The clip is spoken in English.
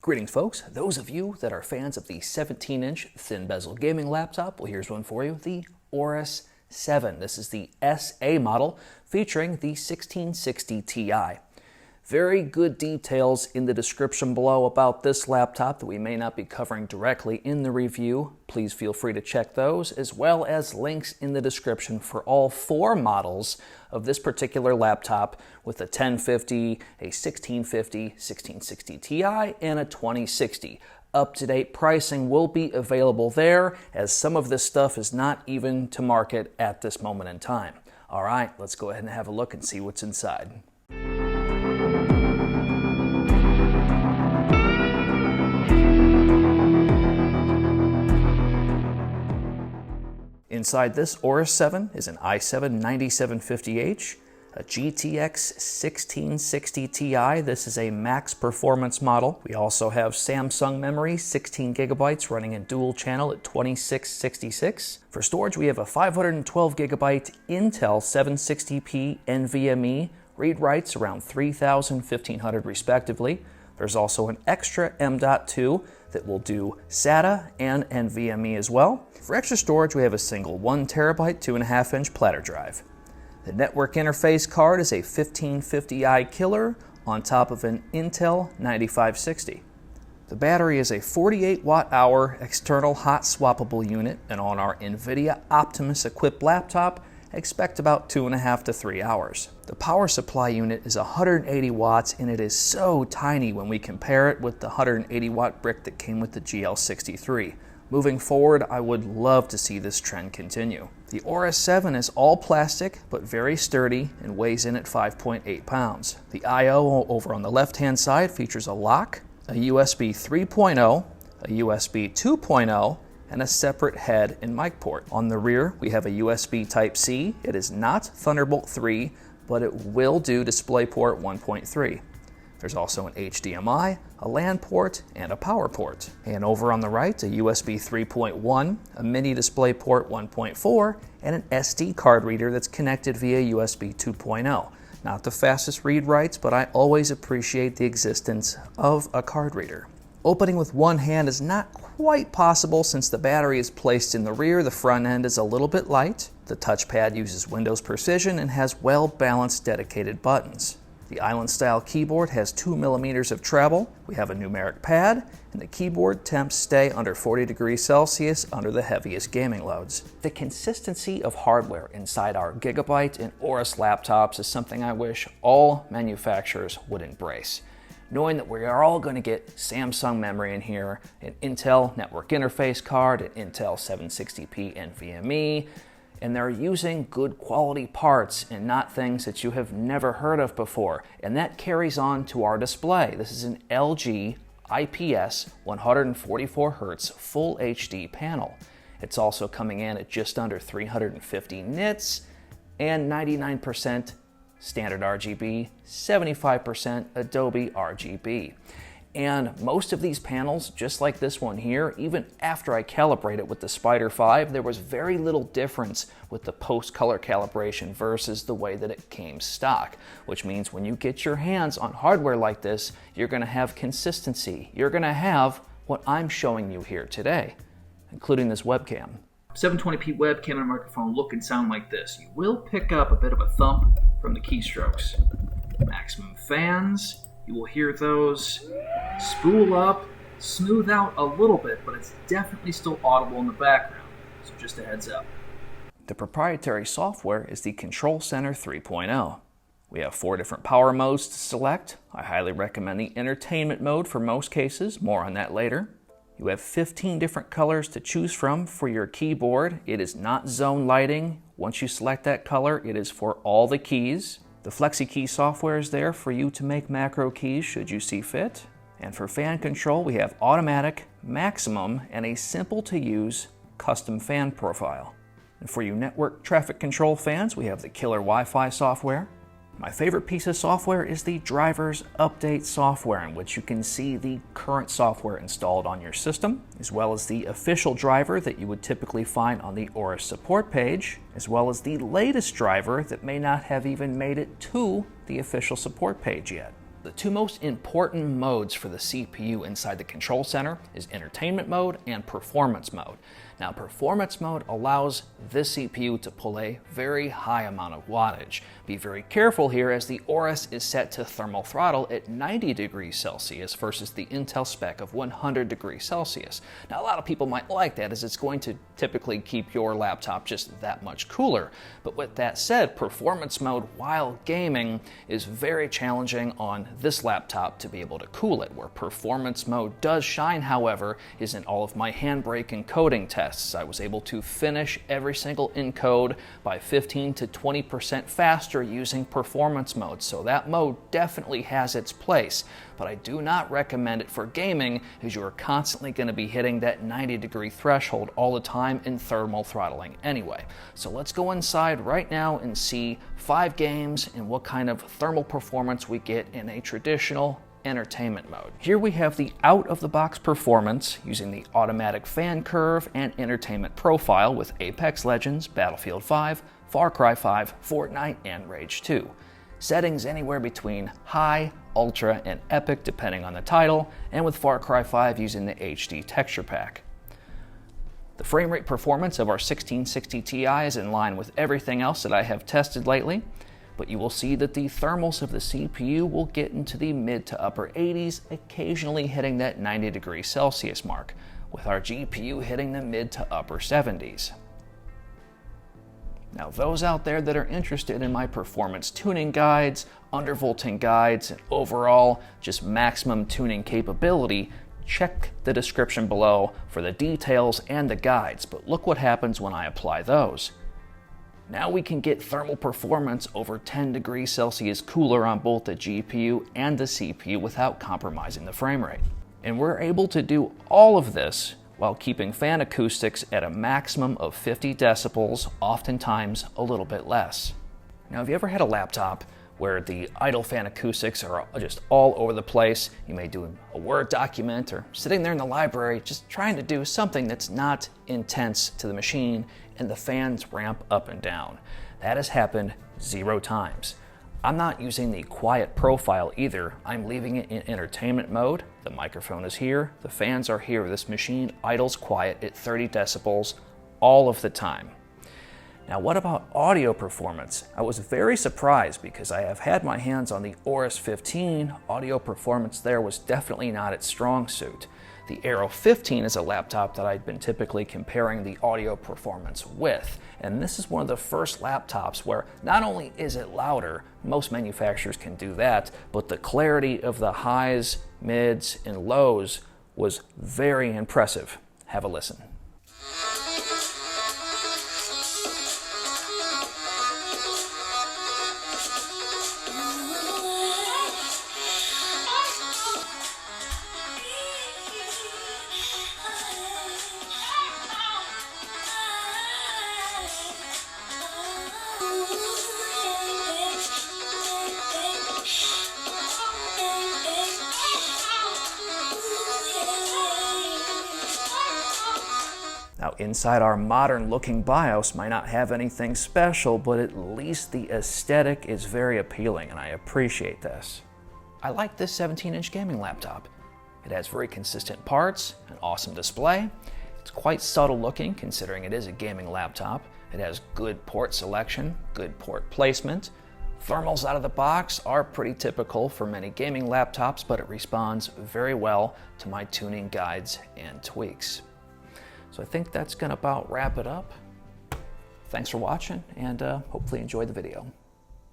Greetings folks, those of you that are fans of the 17-inch thin bezel gaming laptop, well here's one for you, the Aorus 7. This is the SA model featuring the 1660 Ti. Very good details in the description below about this laptop that we may not be covering directly in the review. Please feel free to check those, as well as links in the description for all four models of this particular laptop with a 1050, a 1650, 1660 Ti, and a 2060. Up-to-date pricing will be available there, as some of this stuff is not even to market at this moment in time. All right, let's go ahead and have a look and see what's inside. Inside this Aorus 7 is an i7-9750H, a GTX 1660 Ti. This is a max performance model. We also have Samsung memory, 16 gigabytes running in dual channel at 2666. For storage, we have a 512 gigabyte Intel 760p NVMe, read writes around 3000, 1500 respectively. There's also an extra M.2 that will do SATA and NVMe as well. For extra storage, we have a single 1 terabyte, 2.5-inch platter drive. The network interface card is a 1550i Killer on top of an Intel 9560. The battery is a 48 watt-hour external hot swappable unit, and on our NVIDIA Optimus equipped laptop, expect about 2.5 to 3 hours. The power supply unit is 180 watts, and it is so tiny when we compare it with the 180 watt brick that came with the GL63. Moving forward, I would love to see this trend continue. The Aorus 7 is all plastic, but very sturdy and weighs in at 5.8 pounds. The I/O over on the left-hand side features a lock, a USB 3.0, a USB 2.0, and a separate head and mic port. On the rear, we have a USB Type-C. It is not Thunderbolt 3, but it will do DisplayPort 1.3. There's also an HDMI, a LAN port, and a power port. And over on the right, a USB 3.1, a mini DisplayPort 1.4, and an SD card reader that's connected via USB 2.0. Not the fastest read writes, but I always appreciate the existence of a card reader. Opening with one hand is not quite possible since the battery is placed in the rear. The front end is a little bit light. The touchpad uses Windows Precision and has well-balanced dedicated buttons. The Island-style keyboard has 2 millimeters of travel. We have a numeric pad, and the keyboard temps stay under 40 degrees Celsius under the heaviest gaming loads. The consistency of hardware inside our Gigabyte and Aorus laptops is something I wish all manufacturers would embrace. Knowing that we are all going to get Samsung memory in here, an Intel network interface card, an Intel 760p NVMe, and they're using good quality parts and not things that you have never heard of before. And that carries on to our display. This is an LG IPS 144Hz Full HD panel. It's also coming in at just under 350 nits and 99% standard RGB, 75% Adobe RGB. And most of these panels, just like this one here, even after I calibrate it with the Spyder 5, there was very little difference with the post-color calibration versus the way that it came stock, which means when you get your hands on hardware like this, you're going to have consistency. You're going to have what I'm showing you here today, including this webcam. 720p webcam and microphone look and sound like this. You will pick up a bit of a thump from the keystrokes. Maximum fans, you will hear those spool up, smooth out a little bit, but it's definitely still audible in the background, so just a heads up. The proprietary software is the Control Center 3.0. We have 4 different power modes to select. I highly recommend the entertainment mode for most cases, more on that later. You have 15 different colors to choose from for your keyboard. It is not zone lighting. Once you select that color, it is for all the keys. The FlexiKey software is there for you to make macro keys should you see fit. And for fan control, we have automatic, maximum, and a simple to use custom fan profile. And for you network traffic control fans, we have the killer Wi-Fi software. My favorite piece of software is the driver's update software, in which you can see the current software installed on your system, as well as the official driver that you would typically find on the Aorus support page, as well as the latest driver that may not have even made it to the official support page yet. The two most important modes for the CPU inside the control center is entertainment mode and performance mode. Now, performance mode allows this CPU to pull a very high amount of wattage. Be very careful here as the Aorus is set to thermal throttle at 90 degrees Celsius versus the Intel spec of 100 degrees Celsius. Now, a lot of people might like that as it's going to typically keep your laptop just that much cooler. But with that said, performance mode while gaming is very challenging on this laptop to be able to cool it. Where performance mode does shine, however, is in all of my handbrake encoding tests. I was able to finish every single encode by 15 to 20% faster using performance mode, so that mode definitely has its place. But I do not recommend it for gaming, as you are constantly going to be hitting that 90-degree threshold all the time in thermal throttling anyway. So let's go inside right now and see 5 games and what kind of thermal performance we get in a traditional entertainment mode. Here we have the out-of-the-box performance using the automatic fan curve and entertainment profile with Apex Legends, Battlefield 5, Far Cry 5, Fortnite, and Rage 2. Settings anywhere between high, ultra, and epic depending on the title, and with Far Cry 5 using the HD texture pack. The frame rate performance of our 1660 Ti is in line with everything else that I have tested lately, but you will see that the thermals of the CPU will get into the mid to upper 80s, occasionally hitting that 90 degrees Celsius mark, with our GPU hitting the mid to upper 70s. Now, those out there that are interested in my performance tuning guides, undervolting guides, and overall just maximum tuning capability, check the description below for the details and the guides, but look what happens when I apply those. Now we can get thermal performance over 10 degrees Celsius cooler on both the GPU and the CPU without compromising the frame rate. And we're able to do all of this while keeping fan acoustics at a maximum of 50 decibels, oftentimes a little bit less. Now, have you ever had a laptop where the idle fan acoustics are just all over the place? You may do a Word document or sitting there in the library just trying to do something that's not intense to the machine, and the fans ramp up and down. That has happened 0 times. I'm not using the quiet profile either. I'm leaving it in entertainment mode. The microphone is here, the fans are here. This machine idles quiet at 30 decibels all of the time. Now, what about audio performance? I was very surprised because I have had my hands on the Aorus 15. Audio performance there was definitely not its strong suit. The Aero 15 is a laptop that I'd been typically comparing the audio performance with, and this is one of the first laptops where not only is it louder, most manufacturers can do that, but the clarity of the highs, mids, and lows was very impressive. Have a listen. Now, inside our modern looking BIOS might not have anything special, but at least the aesthetic is very appealing, and I appreciate this. I like this 17-inch gaming laptop. It has very consistent parts, an awesome display. It's quite subtle looking considering it is a gaming laptop. It has good port selection, good port placement. Thermals out of the box are pretty typical for many gaming laptops, but it responds very well to my tuning guides and tweaks. So I think that's going to about wrap it up. Thanks for watching, and hopefully enjoyed the video.